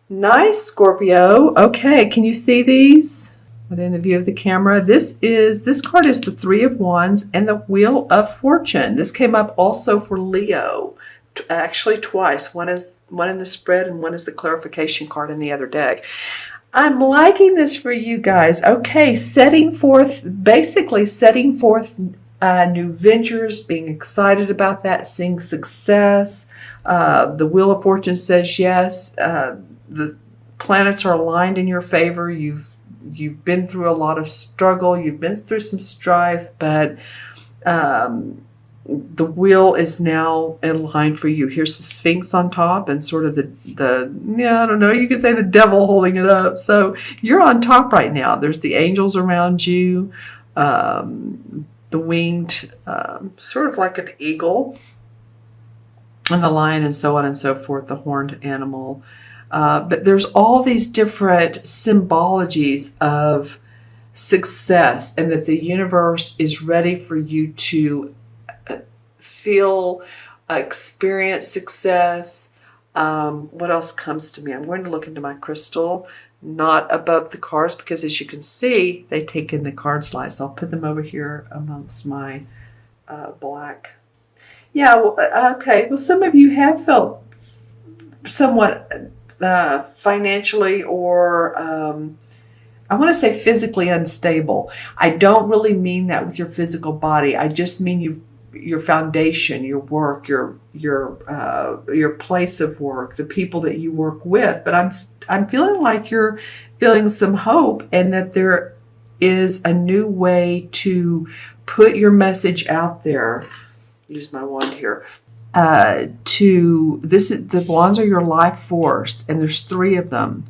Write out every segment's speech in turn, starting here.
Nice, Scorpio. Okay, can you see these within the view of the camera? This card is the Three of Wands and the Wheel of Fortune. This came up also for Leo, actually twice. One in the spread and one is the clarification card in the other deck. I'm liking this for you guys. Okay, basically setting forth new ventures, being excited about that, seeing success. The Wheel of Fortune says yes. The planets are aligned in your favor. You've been through a lot of struggle. You've been through some strife, but the wheel is now in line for you. Here's the Sphinx on top and sort of the I don't know, you could say the devil holding it up. So you're on top right now. There's the angels around you, the winged, sort of like an eagle, and the lion and so on and so forth, the horned animal. But there's all these different symbologies of success and that the universe is ready for you to feel, experience success. What else comes to me? I'm going to look into my crystal, not above the cards, because as you can see, they take in the card slice. I'll put them over here amongst my black. Yeah, well, okay. Well, some of you have felt somewhat financially or I want to say physically unstable. I don't really mean that with your physical body. I just mean your foundation, your work, your place of work, the people that you work with. But I'm feeling like you're feeling some hope and that there is a new way to put your message out there. Use my wand here. The wands are your life force, and there's three of them.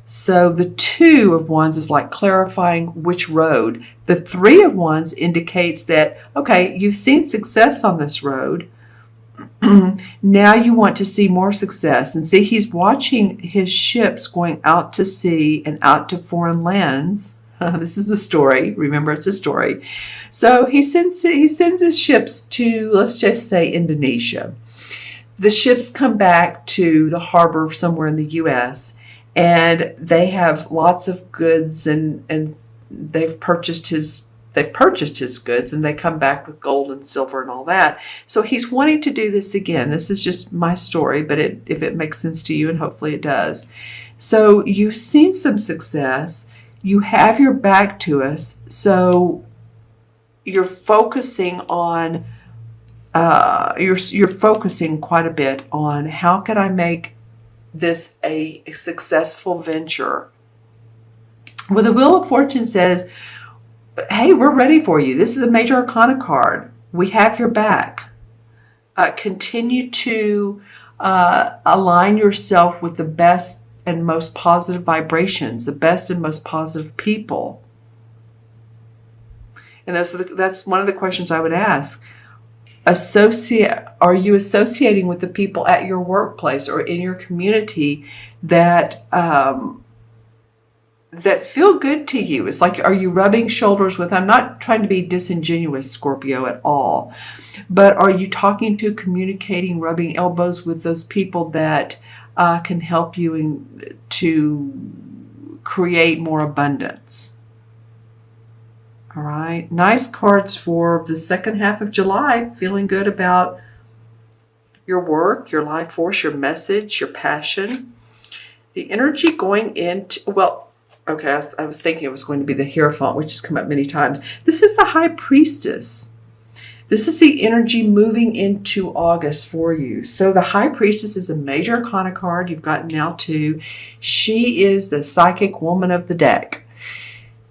So the Two of Wands is like clarifying which road. The Three of Wands indicates that, okay, you've seen success on this road. Now you want to see more success. And see, he's watching his ships going out to sea and out to foreign lands. This is a story. Remember, it's a story. So he sends his ships to, let's just say, Indonesia. The ships come back to the harbor somewhere in the U.S., and they have lots of goods, and they've purchased his goods, and they come back with gold and silver and all that. So he's wanting to do this again. This is just my story, but if it makes sense to you, and hopefully it does. So you've seen some success. You have your back to us, so you're focusing on. You're focusing quite a bit on how can I make this a successful venture. Well, the Wheel of Fortune says, hey, we're ready for you. This is a major arcana card. We have your back. Continue to align yourself with the best and most positive vibrations, the best and most positive people. And that's one of the questions I would ask. Are you associating with the people at your workplace or in your community that that feel good to you? It's like, are you rubbing shoulders with, I'm not trying to be disingenuous, Scorpio, at all, but are you talking to, communicating, rubbing elbows with those people that can help you to create more abundance? All right, nice cards for the second half of July. Feeling good about your work, your life force, your message, your passion. The energy going into, well, okay, I was thinking it was going to be the Hierophant, which has come up many times. This is the High Priestess. This is the energy moving into August for you. So the High Priestess is a major arcana card. You've got now two. She is the psychic woman of the deck.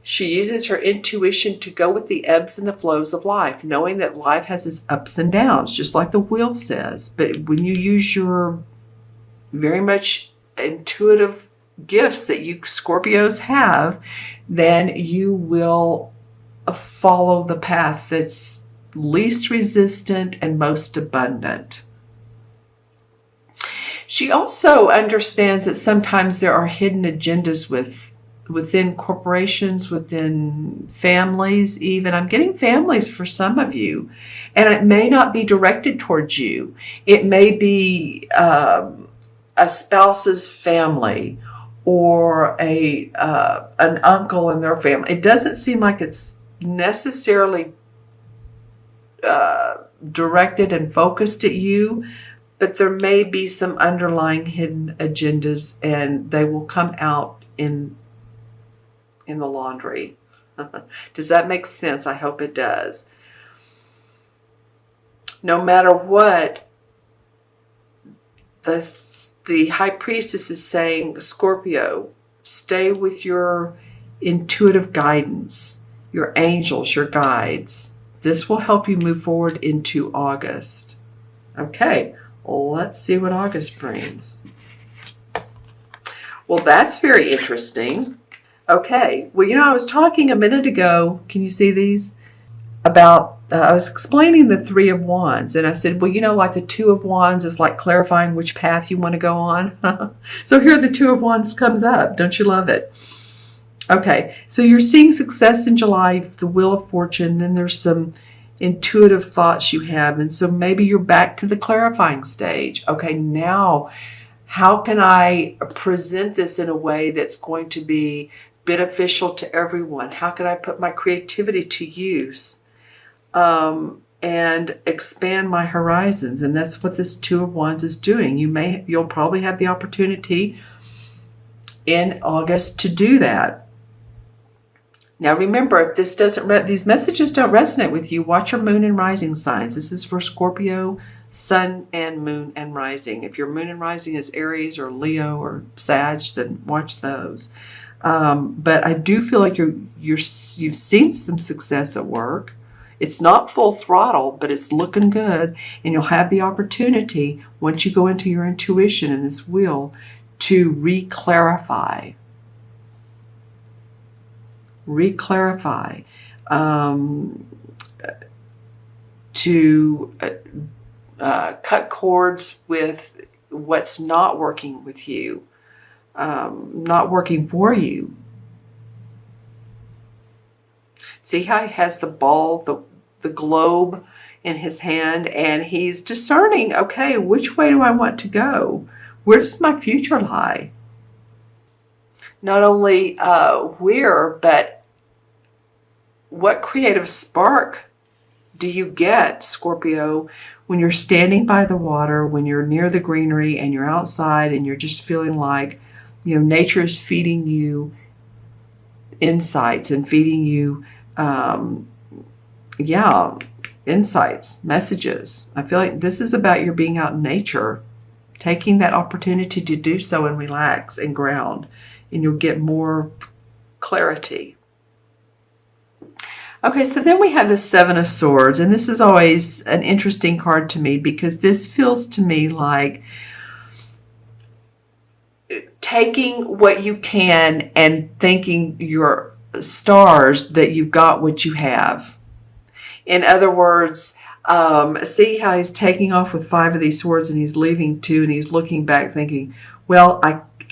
She uses her intuition to go with the ebbs and the flows of life, knowing that life has its ups and downs, just like the wheel says. But when you use your very much intuitive gifts that you Scorpios have, then you will follow the path that's least resistant and most abundant. She also understands that sometimes there are hidden agendas within corporations, within families even. I'm getting families for some of you, and it may not be directed towards you. It may be a spouse's family or an uncle and their family. It doesn't seem like it's necessarily directed and focused at you, but there may be some underlying hidden agendas, and they will come out in the laundry. Does that make sense? I hope it does. No matter what, the High Priestess is saying, Scorpio, stay with your intuitive guidance, your angels, your guides. This will help you move forward into August. Okay, let's see what August brings. Well, that's very interesting. Okay, well, I was talking a minute ago, can you see these? About, I was explaining the Three of Wands, and I said, well, like the Two of Wands is like clarifying which path you want to go on. So here the Two of Wands comes up. Don't you love it? Okay, so you're seeing success in July, the Wheel of Fortune, then there's some intuitive thoughts you have, and so maybe you're back to the clarifying stage. Okay, now how can I present this in a way that's going to be beneficial to everyone? How can I put my creativity to use and expand my horizons? And that's what this Two of Wands is doing. You'll probably have the opportunity in August to do that. Now remember, if this these messages don't resonate with you, watch your moon and rising signs. This is for Scorpio, sun and moon and rising. If your moon and rising is Aries or Leo or Sag, then watch those. But I do feel like you've seen some success at work. It's not full throttle, but it's looking good, and you'll have the opportunity once you go into your intuition in this wheel to re-clarify, to cut cords with what's not working with you, not working for you. See how he has the ball, the globe in his hand, and he's discerning, okay, which way do I want to go? Where does my future lie? Not only where, but what creative spark do you get, Scorpio, when you're standing by the water, when you're near the greenery and you're outside and you're just feeling like, nature is feeding you insights and feeding you, insights, messages. I feel like this is about your being out in nature, taking that opportunity to do so and relax and ground, and you'll get more clarity. Okay, so then we have the Seven of Swords, and this is always an interesting card to me because this feels to me like taking what you can and thanking your stars that you've got what you have. In other words, see how he's taking off with 5 of these swords and he's leaving 2 and he's looking back thinking, well,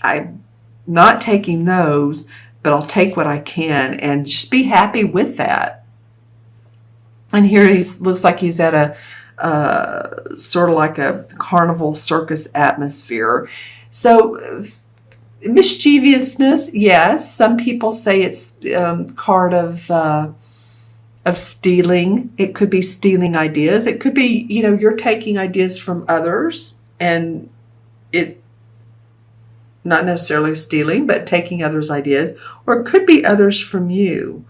I'm not taking those, but I'll take what I can and just be happy with that. And here he looks like he's at a sort of like a carnival circus atmosphere. So mischievousness, yes. Some people say it's card of stealing. It could be stealing ideas. It could be, you're taking ideas from others and it not necessarily stealing, but taking others' ideas, or it could be others from you.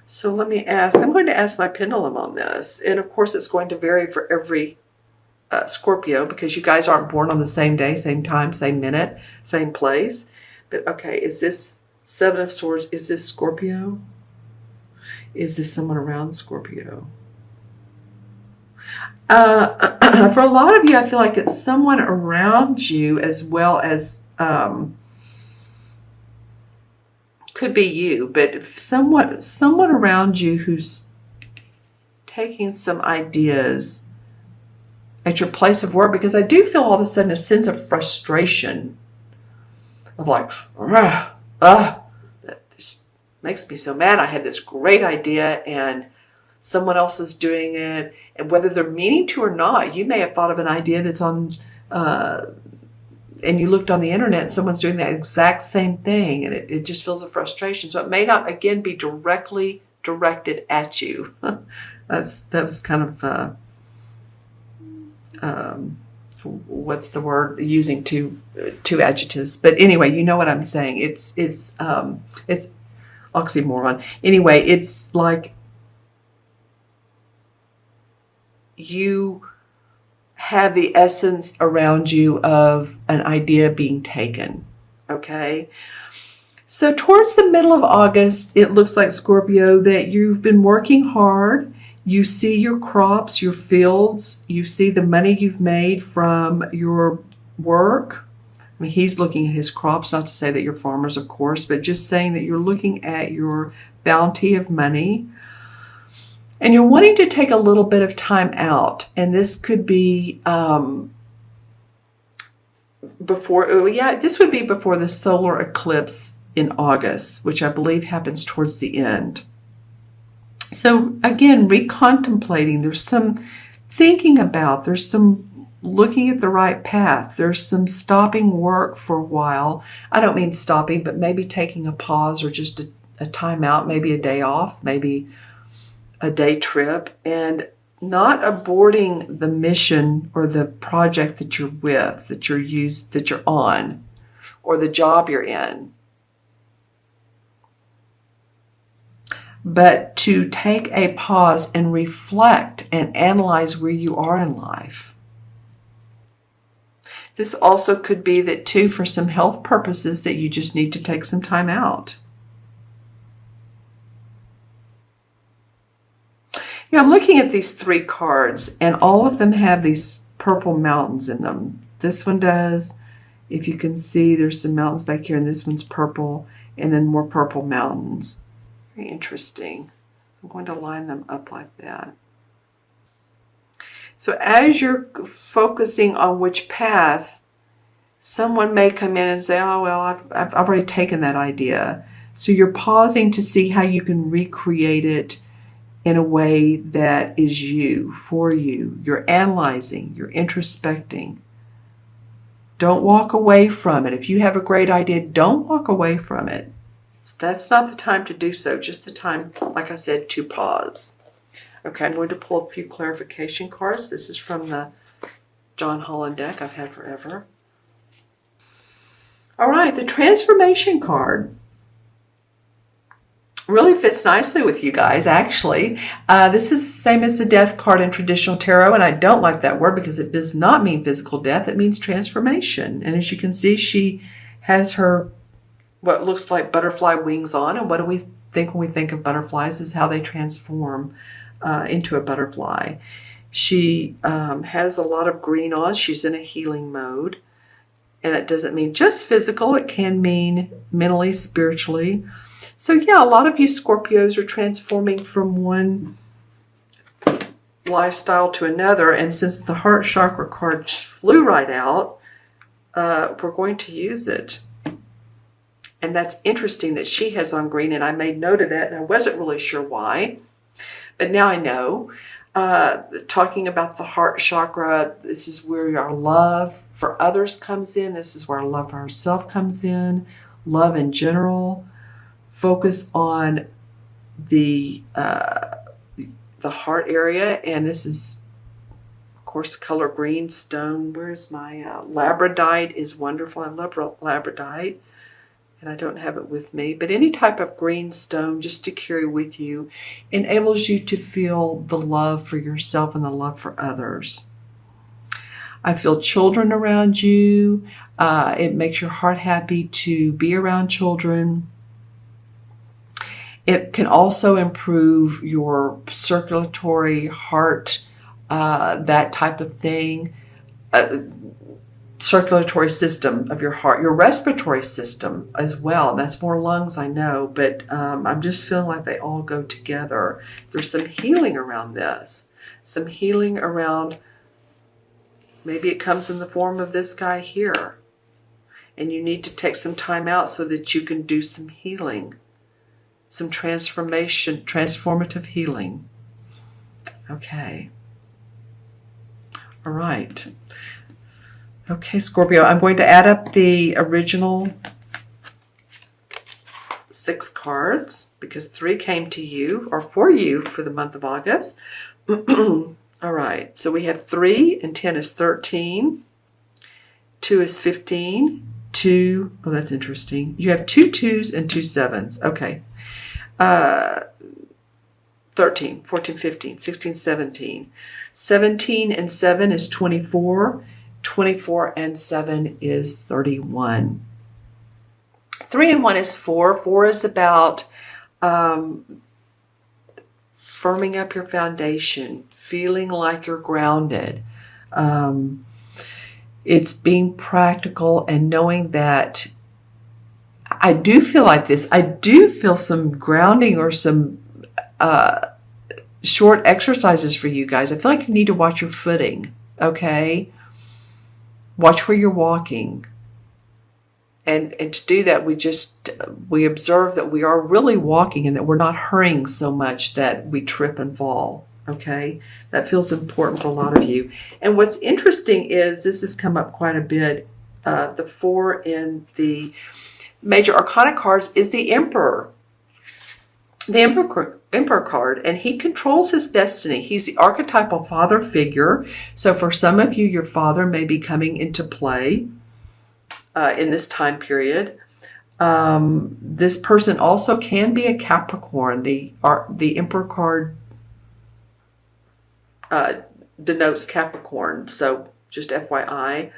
So let me ask, I'm going to ask my pendulum on this. And of course, it's going to vary for every Scorpio because you guys aren't born on the same day, same time, same minute, same place. But okay, is this Seven of Swords, is this Scorpio? Is this someone around Scorpio? For a lot of you, I feel like it's someone around you as well as could be you, but someone around you who's taking some ideas at your place of work, because I do feel all of a sudden a sense of frustration of like, this makes me so mad. I had this great idea and someone else is doing it, and whether they're meaning to or not, you may have thought of an idea that's on and you looked on the internet and someone's doing that exact same thing, and it just feels a frustration. So it may not, again, be directly directed at you. That was kind of, what's the word, using two adjectives. But anyway, you know what I'm saying. It's oxymoron. Anyway, it's like you have the essence around you of an idea being taken. Okay? So towards the middle of August, it looks like, Scorpio, that you've been working hard. You see your crops, your fields. You see the money you've made from your work. I mean, he's looking at his crops, not to say that you're farmers, of course, but just saying that you're looking at your bounty of money. And you're wanting to take a little bit of time out. And this could be this would be before the solar eclipse in August, which I believe happens towards the end. So again, recontemplating, there's some thinking about, there's some looking at the right path, there's some stopping work for a while. I don't mean stopping, but maybe taking a pause or just a time out, maybe a day off, maybe a day trip, and not aborting the mission or the project that you're with, that you're on, or the job you're in. But to take a pause and reflect and analyze where you are in life. This also could be that, too, for some health purposes, that you just need to take some time out. You know, I'm looking at these 3 cards, and all of them have these purple mountains in them. This one does. If you can see, there's some mountains back here, and this one's purple, and then more purple mountains. Very interesting. I'm going to line them up like that. So as you're focusing on which path, someone may come in and say, oh, well, I've already taken that idea. So you're pausing to see how you can recreate it in a way that is you, for you. You're analyzing, you're introspecting. Don't walk away from it. If you have a great idea, don't walk away from it. That's not the time to do so, just the time, like I said, to pause. Okay, I'm going to pull a few clarification cards. This is from the John Holland deck I've had forever. All right, the transformation card really fits nicely with you guys, actually. This is the same as the death card in traditional tarot, and I don't like that word because it does not mean physical death. It means transformation. And as you can see, she has her what looks like butterfly wings on. And what do we think when we think of butterflies is how they transform into a butterfly. She has a lot of green on. She's in a healing mode. And that doesn't mean just physical. It can mean mentally, spiritually. So yeah, a lot of you Scorpios are transforming from one lifestyle to another. And since the heart chakra card flew right out, we're going to use it. And that's interesting that she has on green, and I made note of that, and I wasn't really sure why. But now I know. Talking about the heart chakra, this is where our love for others comes in. This is where our love for ourselves comes in. Love in general. Focus on the heart area, and this is, of course, color green stone. Where's my labradorite is wonderful. I love labradorite. And I don't have it with me, but any type of green stone just to carry with you enables you to feel the love for yourself and the love for others. I feel children around you. It makes your heart happy to be around children. It can also improve your circulatory heart, that type of thing. Circulatory system of your heart, your respiratory system as well. That's more lungs, I know, but I'm just feeling like they all go together. There's some healing around this. Some healing around, maybe it comes in the form of this guy here. And you need to take some time out so that you can do some healing. Some transformation, transformative healing. Okay. All right. Okay, Scorpio, I'm going to add up the original 6 cards because 3 came to you or for you for the month of August. All right, so we have 3 and 10 is 13. 2 is 15. 2, oh, that's interesting. You have 2 2s and 2 7s. Okay. 13, 14, 15, 16, 17. 17 and 7 is 24. 24 and 7 is 31. 3 and 1 is 4. 4 is about firming up your foundation, feeling like you're grounded. It's being practical and knowing that I do feel like this. I do feel some grounding or some short exercises for you guys. I feel like you need to watch your footing, okay? Watch where you're walking. And to do that, we observe that we are really walking and that we're not hurrying so much that we trip and fall, okay? That feels important for a lot of you. And what's interesting is, this has come up quite a bit, the 4 in the Major Arcana cards is the Emperor. The Emperor card, and he controls his destiny. He's the archetypal father figure. So for some of you, your father may be coming into play in this time period. This person also can be a Capricorn. The Emperor card denotes Capricorn. So just FYI.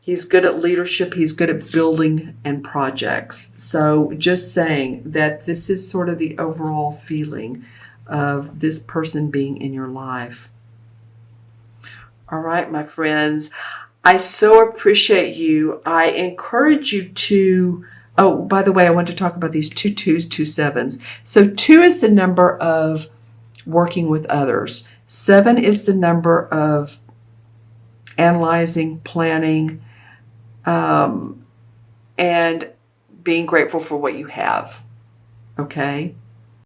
He's good at leadership. He's good at building and projects. So just saying that this is sort of the overall feeling of this person being in your life. All right, my friends. I so appreciate you. I encourage you to, oh, by the way, I want to talk about these 2 2s, 2 7s. So 2 is the number of working with others. 7 is the number of analyzing, planning, and being grateful for what you have, okay?